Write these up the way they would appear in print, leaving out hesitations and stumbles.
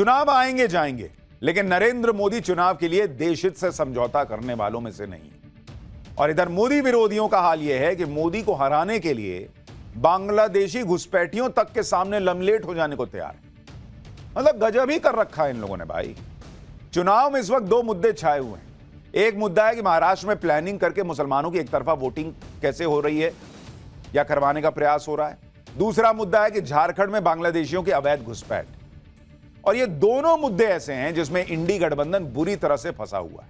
चुनाव आएंगे जाएंगे, लेकिन नरेंद्र मोदी चुनाव के लिए देशहित से समझौता करने वालों में से नहीं। और इधर मोदी विरोधियों का हाल यह है कि मोदी को हराने के लिए बांग्लादेशी घुसपैठियों तक के सामने लमलेट हो जाने को तैयार है। मतलब गजब ही कर रखा है इन लोगों ने भाई। चुनाव में इस वक्त दो मुद्दे छाए हुए हैं। एक मुद्दा है कि महाराष्ट्र में प्लानिंग करके मुसलमानों की एक तरफा वोटिंग कैसे हो रही है या करवाने का प्रयास हो रहा है। दूसरा मुद्दा है कि झारखंड में बांग्लादेशियों की अवैध घुसपैठ। और ये दोनों मुद्दे ऐसे हैं जिसमें इंडी गठबंधन बुरी तरह से फंसा हुआ है।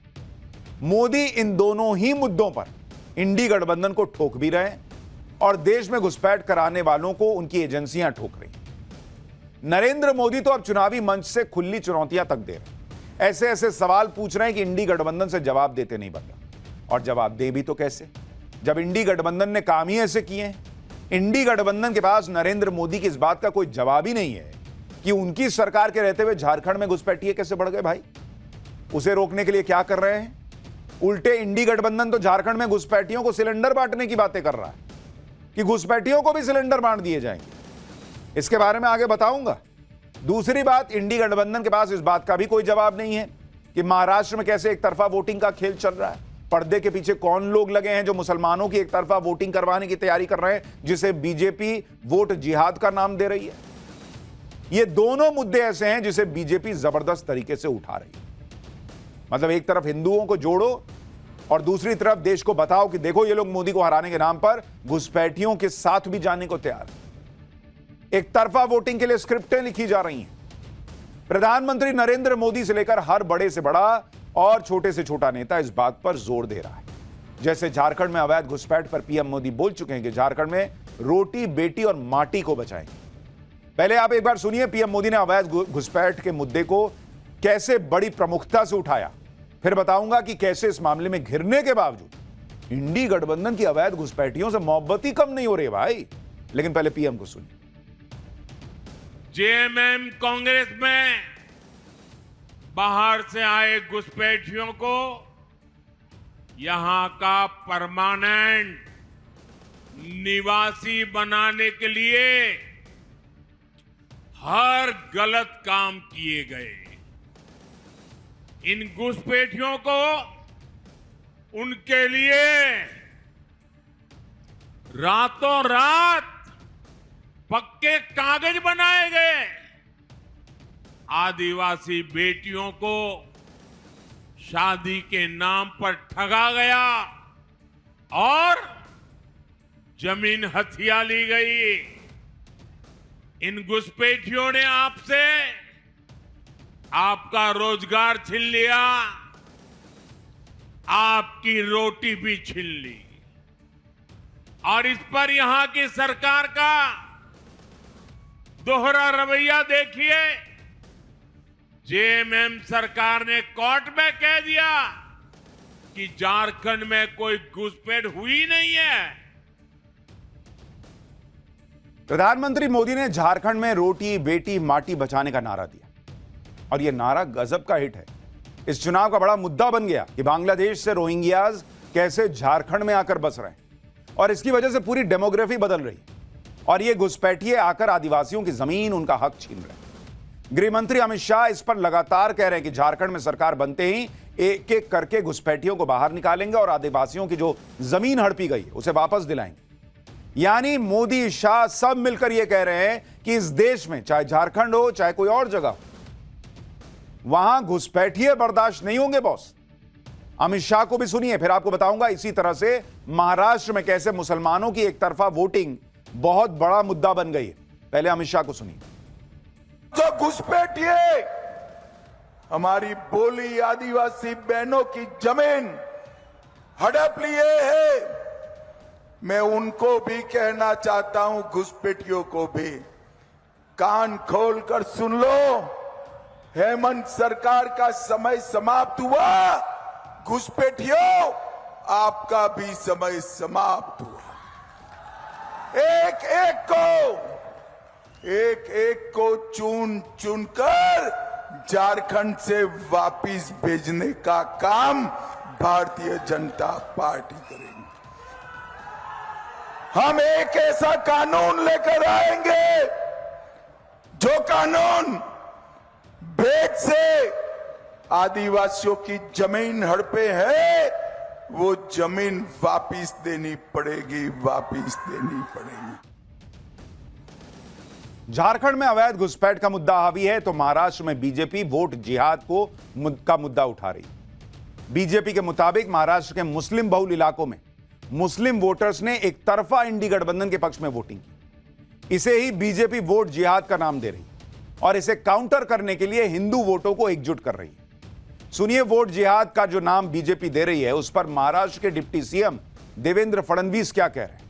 मोदी इन दोनों ही मुद्दों पर इंडी गठबंधन को ठोक भी रहे हैं और देश में घुसपैठ कराने वालों को उनकी एजेंसियां ठोक रही हैं। नरेंद्र मोदी तो अब चुनावी मंच से खुली चुनौतियां तक दे रहे हैं। ऐसे ऐसे सवाल पूछ रहे हैं कि इंडी गठबंधन से जवाब देते नहीं बता। और जवाब दे भी तो कैसे, जब इंडी गठबंधन ने काम ही ऐसे किए हैं। इंडी गठबंधन के पास नरेंद्र मोदी की इस बात का कोई जवाब ही नहीं है कि उनकी सरकार के रहते हुए झारखंड में घुसपैठिए कैसे बढ़ गए भाई। उसे रोकने के लिए क्या कर रहे हैं? उल्टे इंडी गठबंधन तो झारखंड में घुसपैठियों को सिलेंडर बांटने की बातें कर रहा है कि घुसपैठियों को भी सिलेंडर बांट दिए जाएंगे। इसके बारे में आगे बताऊंगा। दूसरी बात, इंडी गठबंधन के पास इस बात का भी कोई जवाब नहीं है कि महाराष्ट्र में कैसे एक तरफा वोटिंग का खेल चल रहा है। पर्दे के पीछे कौन लोग लगे हैं जो मुसलमानों की एक तरफा वोटिंग करवाने की तैयारी कर रहे हैं, जिसे बीजेपी वोट जिहाद का नाम दे रही है। ये दोनों मुद्दे ऐसे हैं जिसे बीजेपी जबरदस्त तरीके से उठा रही है। मतलब एक तरफ हिंदुओं को जोड़ो और दूसरी तरफ देश को बताओ कि देखो ये लोग मोदी को हराने के नाम पर घुसपैठियों के साथ भी जाने को तैयार है। एक तरफा वोटिंग के लिए स्क्रिप्टें लिखी जा रही हैं। प्रधानमंत्री नरेंद्र मोदी से लेकर हर बड़े से बड़ा और छोटे से छोटा नेता इस बात पर जोर दे रहा है। जैसे झारखंड में अवैध घुसपैठ पर पीएम मोदी बोल चुके हैं कि झारखंड में रोटी, बेटी और माटी को बचाएंगे। पहले आप एक बार सुनिए पीएम मोदी ने अवैध घुसपैठ के मुद्दे को कैसे बड़ी प्रमुखता से उठाया। फिर बताऊंगा कि कैसे इस मामले में घिरने के बावजूद इंडी गठबंधन की अवैध घुसपैठियों से मोहब्बत ही कम नहीं हो रही भाई। लेकिन पहले पीएम को सुनिए। जेएमएम कांग्रेस में बाहर से आए घुसपैठियों को यहां का परमानेंट निवासी बनाने के लिए हर गलत काम किए गए। इन घुसपैठियों को उनके लिए रातों रात पक्के कागज बनाए गए। आदिवासी बेटियों को शादी के नाम पर ठगा गया और जमीन हथिया ली गई। इन घुसपैठियों ने आपसे आपका रोजगार छीन लिया, आपकी रोटी भी छीन ली। और इस पर यहां की सरकार का दोहरा रवैया देखिए। जेएमएम सरकार ने कोर्ट में कह दिया कि झारखंड में कोई घुसपैठ हुई नहीं है। प्रधानमंत्री मोदी ने झारखंड में रोटी, बेटी, माटी बचाने का नारा दिया और यह नारा गजब का हिट है। इस चुनाव का बड़ा मुद्दा बन गया कि बांग्लादेश से रोहिंग्याज कैसे झारखंड में आकर बस रहे हैं और इसकी वजह से पूरी डेमोग्राफी बदल रही है। और ये घुसपैठिए आकर आदिवासियों की जमीन, उनका हक छीन रहे हैं। गृह मंत्री अमित शाह इस पर लगातार कह रहे हैं कि झारखंड में सरकार बनते ही एक एक करके घुसपैठियों को बाहर निकालेंगे और आदिवासियों की जो जमीन हड़पी गई उसे वापस दिलाएंगे। यानी मोदी, शाह सब मिलकर यह कह रहे हैं कि इस देश में चाहे झारखंड हो चाहे कोई और जगह, वहां घुसपैठिए बर्दाश्त नहीं होंगे बॉस। अमित शाह को भी सुनिए, फिर आपको बताऊंगा इसी तरह से महाराष्ट्र में कैसे मुसलमानों की एक तरफा वोटिंग बहुत बड़ा मुद्दा बन गई है। पहले अमित शाह को सुनिए। जो घुसपैठिए हमारी बोली आदिवासी बहनों की जमीन हड़प लिए हैं, मैं उनको भी कहना चाहता हूं, घुसपैठियों को भी कान खोलकर सुन लो। हेमंत सरकार का समय समाप्त हुआ, घुसपैठियों आपका भी समय समाप्त हुआ। एक एक को चुन चुनकर झारखंड से वापिस भेजने का काम भारतीय जनता पार्टी करेगी। हम एक ऐसा कानून लेकर आएंगे जो कानून घुसपैठ से आदिवासियों की जमीन हड़पे है, वो जमीन वापिस देनी पड़ेगी, वापिस देनी पड़ेगी। झारखंड में अवैध घुसपैठ का मुद्दा हावी है तो महाराष्ट्र में बीजेपी वोट जिहाद का मुद्दा उठा रही। बीजेपी के मुताबिक महाराष्ट्र के मुस्लिम बहुल इलाकों में मुस्लिम वोटर्स ने एक तरफा इंडी गठबंधन के पक्ष में वोटिंग की। इसे ही बीजेपी वोट जिहाद का नाम दे रही और इसे काउंटर करने के लिए हिंदू वोटों को एकजुट कर रही है। सुनिए वोट जिहाद का जो नाम बीजेपी दे रही है उस पर महाराष्ट्र के डिप्टी सीएम देवेंद्र फडणवीस क्या कह रहे हैं।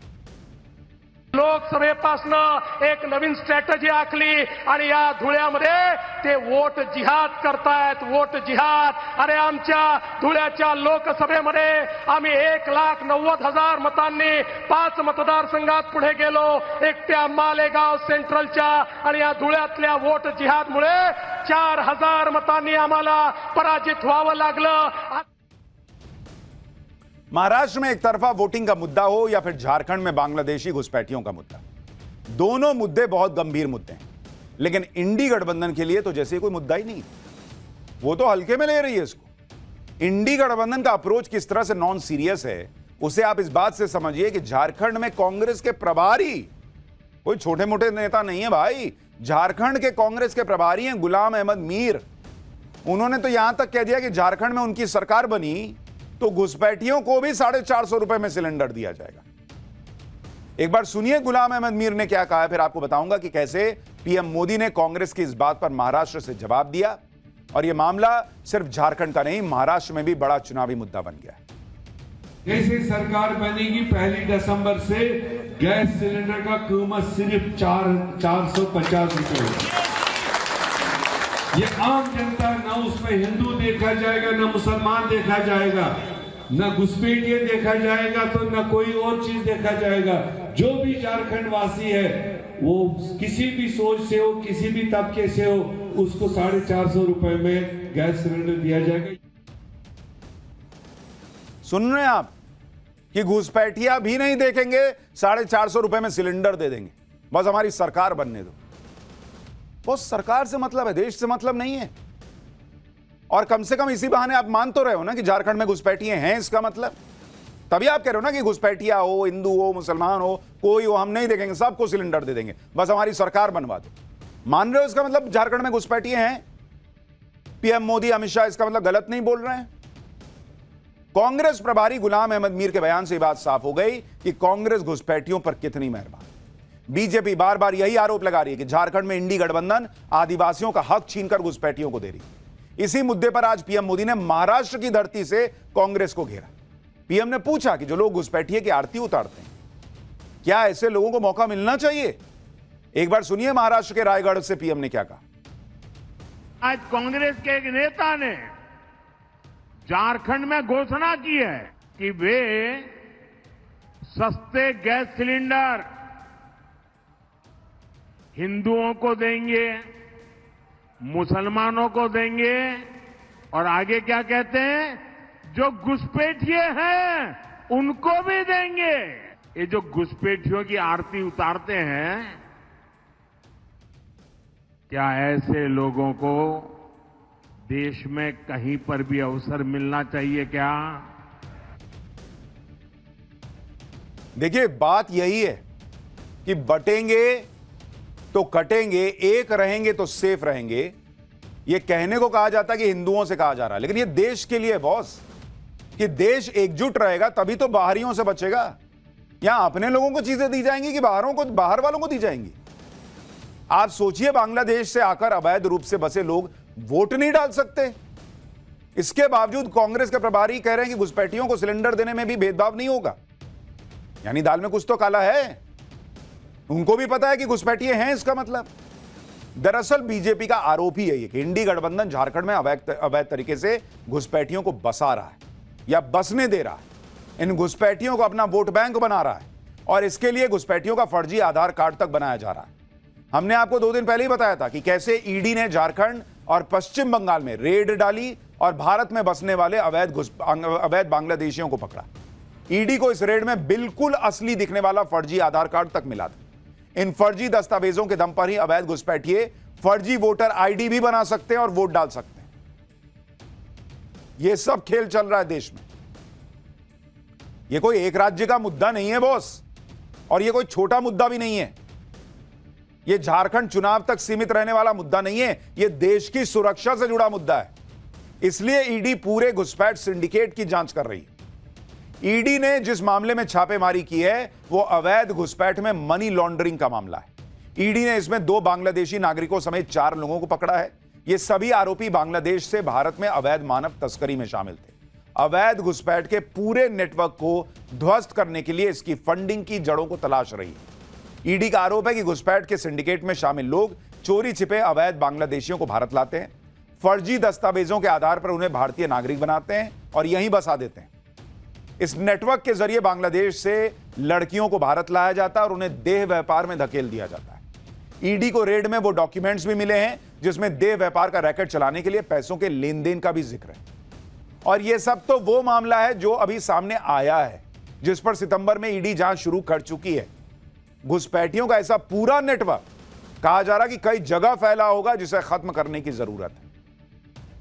लोकसभेपासनं एक नवीन स्ट्रॅटेजी आखली आणि या धुळ्यामध्ये ते वोट जिहाद करतायत, वोट जिहाद। अरे आमच्या धुळ्याच्या लोकसभेमध्ये आम्ही 1,90,000 मतांनी 5 मतदारसंघात पुढे गेलो, एकट्या मालेगाव सेंट्रलच्या आणि या धुळ्यातल्या वोट जिहादमुळे 4,000 मतांनी आम्हाला पराजित व्हावं लागलं। महाराष्ट्र में एक तरफा वोटिंग का मुद्दा हो या फिर झारखंड में बांग्लादेशी घुसपैठियों का मुद्दा, दोनों मुद्दे बहुत गंभीर मुद्दे हैं। लेकिन इंडी गठबंधन के लिए तो जैसे कोई मुद्दा ही नहीं, वो तो हल्के में ले रही है इसको। इंडी गठबंधन का अप्रोच किस तरह से नॉन सीरियस है उसे आप इस बात से समझिए कि झारखंड में कांग्रेस के प्रभारी कोई छोटे मोटे नेता नहीं है भाई। झारखंड के कांग्रेस के प्रभारी हैं गुलाम अहमद मीर। उन्होंने तो यहां तक कह दिया कि झारखंड में उनकी सरकार बनी तो घुसपैठियों को भी 450 रुपए में सिलेंडर दिया जाएगा। एक बार सुनिए गुलाम अहमद मीर ने क्या कहा, फिर आपको बताऊंगा कि कैसे पीएम मोदी ने कांग्रेस की इस बात पर महाराष्ट्र से जवाब दिया और यह मामला सिर्फ झारखंड का नहीं, महाराष्ट्र में भी बड़ा चुनावी मुद्दा बन गया है। जैसे सरकार बनेगी 1 दिसंबर से गैस सिलेंडर का कीमत सिर्फ 450 रुपए। ये आम जनता, ना उसमें हिंदू देखा जाएगा, ना मुसलमान देखा जाएगा, ना घुसपैठिए देखा जाएगा, तो ना कोई और चीज देखा जाएगा। जो भी झारखंड वासी है वो किसी भी सोच से हो, किसी भी तबके से हो, उसको 450 रुपए में गैस सिलेंडर दिया जाएगा। सुन रहे हैं आप कि घुसपैठिया भी नहीं देखेंगे, 450 रुपए में सिलेंडर दे देंगे, बस हमारी सरकार बनने दो। वो सरकार से मतलब है, देश से मतलब नहीं है। और कम से कम इसी बहाने आप मान तो रहे हो ना कि झारखंड में घुसपैठिए हैं, इसका मतलब तभी आप कह रहे हो ना कि घुसपैठिया हो, हिंदू हो, मुसलमान हो, कोई हो, हम नहीं देखेंगे, सबको सिलेंडर दे देंगे, बस हमारी सरकार बनवा दो। मान रहे हो इसका मतलब झारखंड में घुसपैठिए हैं? पीएम मोदी, अमित शाह इसका मतलब गलत नहीं बोल रहे हैं? कांग्रेस प्रभारी गुलाम अहमद मीर के बयान से बात साफ हो गई कि कांग्रेस घुसपैठियों पर कितनी मेहरबान। बीजेपी बार बार यही आरोप लगा रही है कि झारखंड में इंडी गठबंधन आदिवासियों का हक छीनकर घुसपैठियों को दे रही। इसी मुद्दे पर आज पीएम मोदी ने महाराष्ट्र की धरती से कांग्रेस को घेरा। पीएम ने पूछा कि जो लोग घुसपैठिए की आरती उतारते हैं, क्या ऐसे लोगों को मौका मिलना चाहिए? एक बार सुनिए महाराष्ट्र के रायगढ़ से पीएम ने क्या कहा। आज कांग्रेस के एक नेता ने झारखंड में घोषणा की है कि वे सस्ते गैस सिलेंडर हिंदुओं को देंगे, मुसलमानों को देंगे और आगे क्या कहते हैं, जो घुसपैठिए हैं उनको भी देंगे। ये जो घुसपैठियों की आरती उतारते हैं, क्या ऐसे लोगों को देश में कहीं पर भी अवसर मिलना चाहिए क्या? देखिए बात यही है कि बटेंगे तो कटेंगे, एक रहेंगे तो सेफ रहेंगे। यह कहने को कहा जाता है कि हिंदुओं से कहा जा रहा है, लेकिन यह देश के लिए बॉस, कि देश एकजुट रहेगा तभी तो बाहरियों से बचेगा। यहां अपने लोगों को चीजें दी जाएंगी कि बाहर वालों को दी जाएंगी? आप सोचिए, बांग्लादेश से आकर अवैध रूप से बसे लोग वोट नहीं डाल सकते, इसके बावजूद कांग्रेस के प्रभारी कह रहे हैं कि घुसपैठियों को सिलेंडर देने में भी भेदभाव नहीं होगा। यानी दाल में कुछ तो काला है। उनको भी पता है कि घुसपैठिए हैं, इसका मतलब। दरअसल बीजेपी का आरोप ही यही है कि इंडी गठबंधन झारखंड में अवैध तरीके से घुसपैठियों को बसा रहा है या बसने दे रहा है। इन घुसपैठियों को अपना वोट बैंक बना रहा है और इसके लिए घुसपैठियों का फर्जी आधार कार्ड तक बनाया जा रहा है। हमने आपको 2 दिन पहले ही बताया था कि कैसे ईडी ने झारखंड और पश्चिम बंगाल में रेड डाली और भारत में बसने वाले अवैध बांग्लादेशियों को पकड़ा। ईडी को इस रेड में बिल्कुल असली दिखने वाला फर्जी आधार कार्ड तक मिला था। इन फर्जी दस्तावेजों के दम पर ही अवैध घुसपैठिए फर्जी वोटर आईडी भी बना सकते हैं और वोट डाल सकते हैं। यह सब खेल चल रहा है देश में। यह कोई एक राज्य का मुद्दा नहीं है बॉस, और यह कोई छोटा मुद्दा भी नहीं है। यह झारखंड चुनाव तक सीमित रहने वाला मुद्दा नहीं है, यह देश की सुरक्षा से जुड़ा मुद्दा है। इसलिए ईडी पूरे घुसपैठ सिंडिकेट की जांच कर रही है। ईडी ने जिस मामले में छापेमारी की है वो अवैध घुसपैठ में मनी लॉन्ड्रिंग का मामला है। ईडी ने इसमें 2 बांग्लादेशी नागरिकों समेत 4 लोगों को पकड़ा है। ये सभी आरोपी बांग्लादेश से भारत में अवैध मानव तस्करी में शामिल थे। अवैध घुसपैठ के पूरे नेटवर्क को ध्वस्त करने के लिए इसकी फंडिंग की जड़ों को तलाश रही है। ईडी का आरोप है कि घुसपैठ के सिंडिकेट में शामिल लोग चोरी छिपे अवैध बांग्लादेशियों को भारत लाते हैं, फर्जी दस्तावेजों के आधार पर उन्हें भारतीय नागरिक बनाते हैं और यहीं बसा देते हैं। इस नेटवर्क के जरिए बांग्लादेश से लड़कियों को भारत लाया जाता है और उन्हें देह व्यापार में धकेल दिया जाता है। ईडी को रेड में वो डॉक्यूमेंट्स भी मिले हैं जिसमें देह व्यापार का रैकेट चलाने के लिए पैसों के लेन देन का भी जिक्र है। और यह सब तो वो मामला है जो अभी सामने आया है, जिस पर सितंबर में ईडी जांच शुरू कर चुकी है। घुसपैठियों का ऐसा पूरा नेटवर्क कहा जा रहा कि कई जगह फैला होगा जिसे खत्म करने की जरूरत है।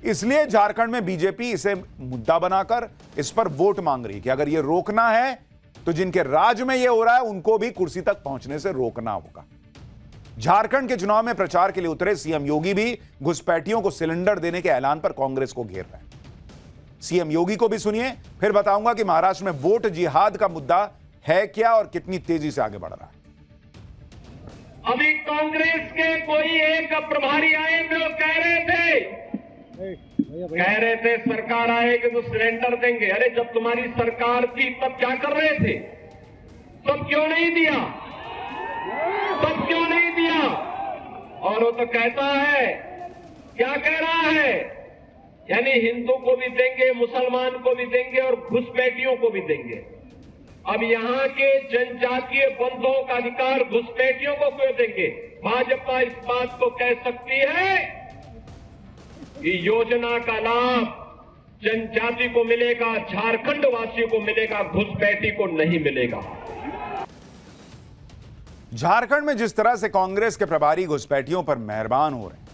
इसलिए झारखंड में बीजेपी इसे मुद्दा बनाकर इस पर वोट मांग रही है कि अगर यह रोकना है तो जिनके राज में यह हो रहा है उनको भी कुर्सी तक पहुंचने से रोकना होगा। झारखंड के चुनाव में प्रचार के लिए उतरे सीएम योगी भी घुसपैठियों को सिलेंडर देने के ऐलान पर कांग्रेस को घेर रहे हैं। सीएम योगी को भी सुनिए, फिर बताऊंगा कि महाराष्ट्र में वोट जिहाद का मुद्दा है क्या और कितनी तेजी से आगे बढ़ रहा है। अभी कांग्रेस के कोई एक प्रभारी आए थे, वो कह रहे थे सरकार आएगी तो सिलेंडर देंगे। अरे जब तुम्हारी सरकार थी तब क्या कर रहे थे? तब क्यों नहीं दिया? तब क्यों नहीं दिया? और वो तो कहता है, क्या कह रहा है, यानी हिंदू को भी देंगे, मुसलमान को भी देंगे और घुसपैठियों को भी देंगे। अब यहां के जनजातीय बंधुओं का अधिकार घुसपैठियों को क्यों देंगे? भाजपा इस बात को कह सकती है कि योजना का लाभ जनजाति को मिलेगा, झारखंड वासियों को मिलेगा, घुसपैठी को नहीं मिलेगा। झारखंड में जिस तरह से कांग्रेस के प्रभारी घुसपैठियों पर मेहरबान हो रहे हैं,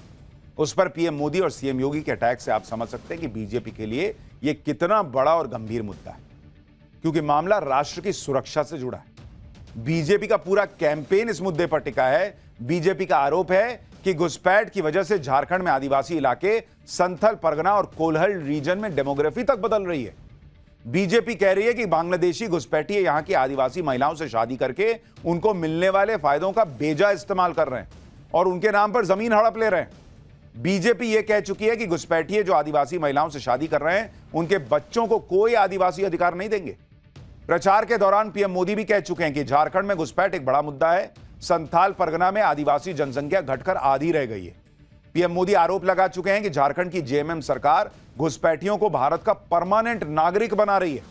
उस पर पीएम मोदी और सीएम योगी के अटैक से आप समझ सकते हैं कि बीजेपी के लिए यह कितना बड़ा और गंभीर मुद्दा है, क्योंकि मामला राष्ट्र की सुरक्षा से जुड़ा है। बीजेपी का पूरा कैंपेन इस मुद्दे पर टिका है। बीजेपी का आरोप है कि घुसपैठ की वजह से झारखंड में आदिवासी इलाके संथल परगना और कोल्हल रीजन में डेमोग्राफी तक बदल रही है। बीजेपी कह रही है कि बांग्लादेशी घुसपैठिए यहां की आदिवासी महिलाओं से शादी करके उनको मिलने वाले फायदों का बेजा इस्तेमाल कर रहे हैं और उनके नाम पर जमीन हड़प ले रहे हैं। बीजेपी यह कह चुकी है कि घुसपैठिए जो आदिवासी महिलाओं से शादी कर रहे हैं उनके बच्चों को कोई आदिवासी अधिकार नहीं देंगे। प्रचार के दौरान पीएम मोदी भी कह चुके हैं कि झारखंड में घुसपैठ एक बड़ा मुद्दा है। संथाल परगना में आदिवासी जनसंख्या घटकर आधी रह गई है। पीएम मोदी आरोप लगा चुके हैं कि झारखंड की जेएमएम सरकार घुसपैठियों को भारत का परमानेंट नागरिक बना रही है।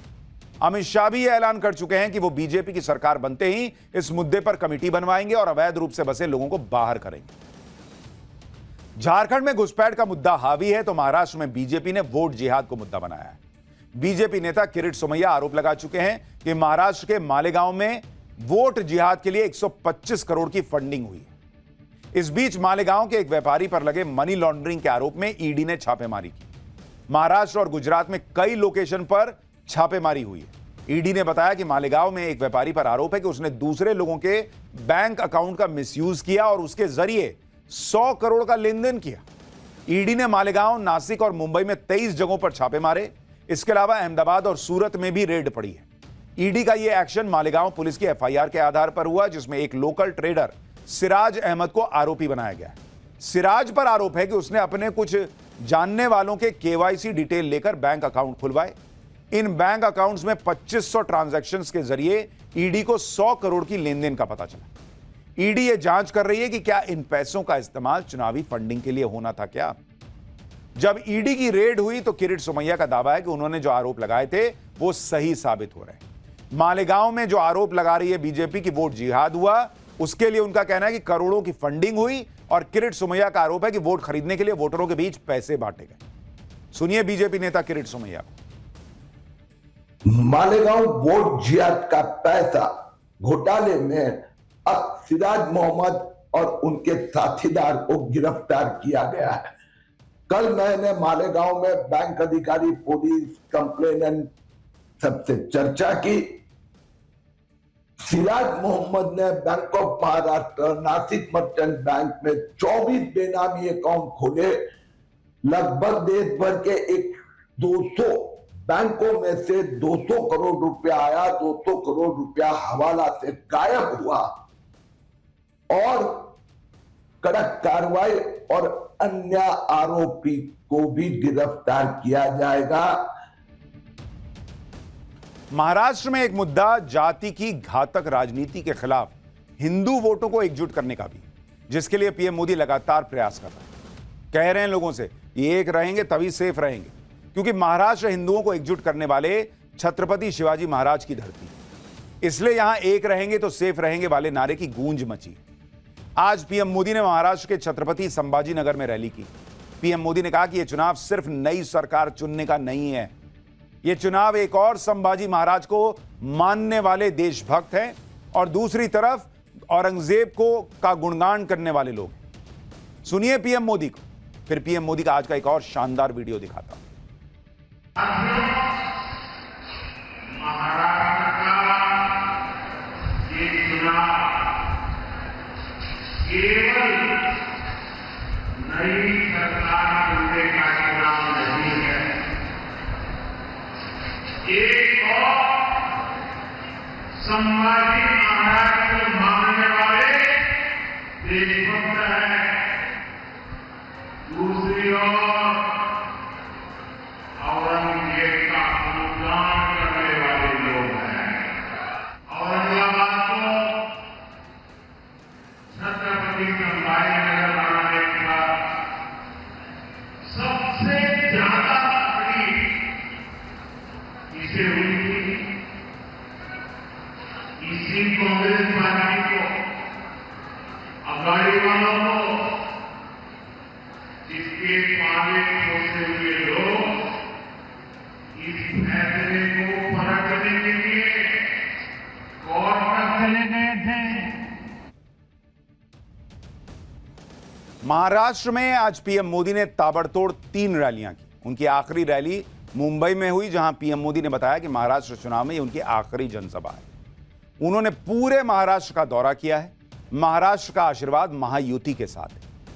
अमित शाह भी यह ऐलान कर चुके हैं कि वो बीजेपी की सरकार बनते ही इस मुद्दे पर कमेटी बनवाएंगे और अवैध रूप से बसे लोगों को बाहर करेंगे। झारखंड में घुसपैठ का मुद्दा हावी है तो महाराष्ट्र में बीजेपी ने वोट जिहाद को मुद्दा बनाया है। बीजेपी नेता किरीट सोमैया आरोप लगा चुके हैं कि महाराष्ट्र के मालेगांव में वोट जिहाद के लिए 125 करोड़ की फंडिंग हुई। इस बीच मालेगांव के एक व्यापारी पर लगे मनी लॉन्ड्रिंग के आरोप में ईडी ने छापेमारी की। महाराष्ट्र और गुजरात में कई लोकेशन पर छापेमारी हुई है। ईडी ने बताया कि मालेगांव में एक व्यापारी पर आरोप है कि उसने दूसरे लोगों के बैंक अकाउंट का मिसयूज किया और उसके जरिए 100 करोड़ का लेन देन किया। ईडी ने मालेगांव, नासिक और मुंबई में 23 जगहों पर छापे मारे। इसके अलावा अहमदाबाद और सूरत में भी रेड पड़ी है। ईडी का यह एक्शन मालेगांव पुलिस की एफआईआर के आधार पर हुआ, जिसमें एक लोकल ट्रेडर सिराज अहमद को आरोपी बनाया गया। सिराज पर आरोप है कि उसने अपने कुछ जानने वालों के केवाईसी डिटेल लेकर बैंक अकाउंट खुलवाए। इन बैंक अकाउंट्स में 2500 ट्रांजैक्शंस के जरिए ईडी को 100 करोड़ की लेन देन का पता चला। ईडी ये जांच कर रही है कि क्या इन पैसों का इस्तेमाल चुनावी फंडिंग के लिए होना था क्या। जब ईडी की रेड हुई तो किरीट सोमैया का दावा है कि उन्होंने जो आरोप लगाए थे वो सही साबित हो रहे हैं। मालेगांव में जो आरोप लगा रही है बीजेपी की वोट जिहाद हुआ, उसके लिए उनका कहना है कि करोड़ों की फंडिंग हुई और किरीट सोमैया का आरोप है कि वोट खरीदने के लिए वोटरों के बीच पैसे बांटे गए। सुनिए बीजेपी नेता किरीट सोमैया। मालेगांव वोट जिहाद का पैसा घोटाले में अब सिराज मोहम्मद और उनके साथीदार को गिरफ्तार किया गया है। कल मैंने मालेगांव में बैंक अधिकारी, पुलिस, कंप्लेनेंट सबसे चर्चा की। सिराज मोहम्मद ने bank of Maharashtra, Nashik merchant bank में 24 बेनामी अकाउंट खोले। लगभग देश भर के 200 बैंकों में से 200 करोड़ रुपया आया, 200 करोड़ रुपया हवाला से गायब हुआ और कड़क कार्रवाई और अन्य आरोपी को भी गिरफ्तार किया जाएगा। महाराष्ट्र में एक मुद्दा जाति की घातक राजनीति के खिलाफ हिंदू वोटों को एकजुट करने का भी, जिसके लिए पीएम मोदी लगातार प्रयास कर रहे हैं। कह रहे हैं लोगों से ये एक रहेंगे तभी सेफ रहेंगे, क्योंकि महाराष्ट्र हिंदुओं को एकजुट करने वाले छत्रपति शिवाजी महाराज की धरती है। इसलिए यहां एक रहेंगे तो सेफ रहेंगे वाले नारे की गूंज मची। आज पीएम मोदी ने महाराष्ट्र के छत्रपति संभाजी नगर में रैली की। पीएम मोदी ने कहा कि यह चुनाव सिर्फ नई सरकार चुनने का नहीं है, यह चुनाव एक और संभाजी महाराज को मानने वाले देशभक्त हैं और दूसरी तरफ औरंगजेब को का गुणगान करने वाले लोग। सुनिए पीएम मोदी को, फिर पीएम मोदी का आज का एक और शानदार वीडियो दिखाता हूं। महाराष्ट्र का ये चुनाव केवल नई सरकार चुनने का चुनाव नहीं है, एक और संभाजी महाराज को मानने वाले देशभक्त हैं। दूसरी ओर औरंगजेब का गुणगान करने वाले लोग हैं। औरंगाबाद को छत्रपति संभाजी नगर बनाने का सबसे ज्यादा तकलीफ इसे हुई थी। इसी कांग्रेस पार्टी को, अघाड़ी वालों को, इसके पाले पोसे हुए लोग इस फैसले को परखने के लिए कोर्ट तक चले गए थे। महाराष्ट्र में आज पीएम मोदी ने ताबड़तोड़ 3 रैलियां की। उनकी आखिरी रैली मुंबई में हुई, जहां पीएम मोदी ने बताया कि महाराष्ट्र चुनाव में ये उनकी आखिरी जनसभा है। उन्होंने पूरे महाराष्ट्र का दौरा किया है। महाराष्ट्र का आशीर्वाद महायुति के साथ है।